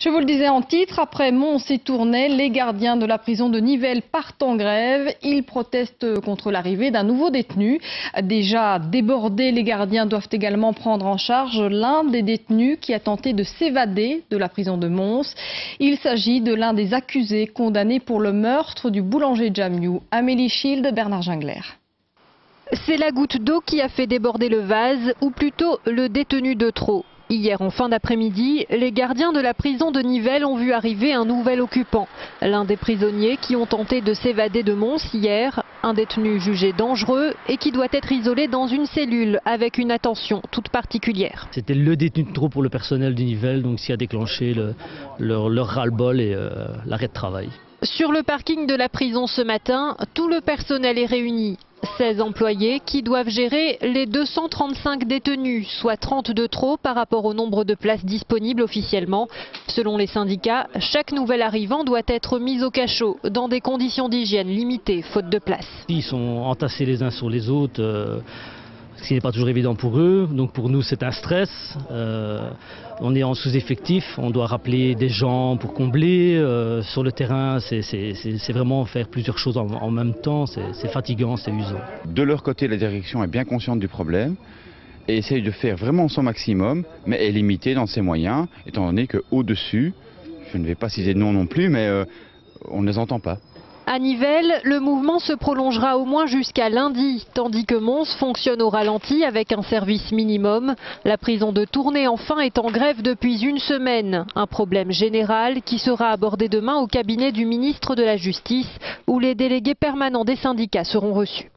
Je vous le disais en titre, après Mons et Tournai, les gardiens de la prison de Nivelles partent en grève. Ils protestent contre l'arrivée d'un nouveau détenu. Déjà débordés, les gardiens doivent également prendre en charge l'un des détenus qui a tenté de s'évader de la prison de Mons. Il s'agit de l'un des accusés condamnés pour le meurtre du boulanger Jamiou. Amélie Schild, Bernard Gingler. C'est la goutte d'eau qui a fait déborder le vase, ou plutôt le détenu de trop. Hier en fin d'après-midi, les gardiens de la prison de Nivelles ont vu arriver un nouvel occupant. L'un des prisonniers qui ont tenté de s'évader de Mons hier, un détenu jugé dangereux et qui doit être isolé dans une cellule avec une attention toute particulière. C'était le détenu de trop pour le personnel de Nivelles, donc ce qui a déclenché leur ras-le-bol et l'arrêt de travail. Sur le parking de la prison ce matin, tout le personnel est réuni. 16 employés qui doivent gérer les 235 détenus, soit 30 de trop par rapport au nombre de places disponibles officiellement. Selon les syndicats, chaque nouvel arrivant doit être mis au cachot dans des conditions d'hygiène limitées, faute de place. Ils sont entassés les uns sur les autres, ce qui n'est pas toujours évident pour eux. Donc pour nous c'est un stress. On est en sous-effectif, on doit rappeler des gens pour combler. Sur le terrain, c'est vraiment faire plusieurs choses en même temps. C'est fatigant, c'est usant. De leur côté, la direction est bien consciente du problème et essaye de faire vraiment son maximum, mais est limitée dans ses moyens, étant donné qu'au-dessus, je ne vais pas citer de nom non plus, mais on ne les entend pas. À Nivelles, le mouvement se prolongera au moins jusqu'à lundi, tandis que Mons fonctionne au ralenti avec un service minimum. La prison de Tournai enfin est en grève depuis une semaine. Un problème général qui sera abordé demain au cabinet du ministre de la Justice, où les délégués permanents des syndicats seront reçus.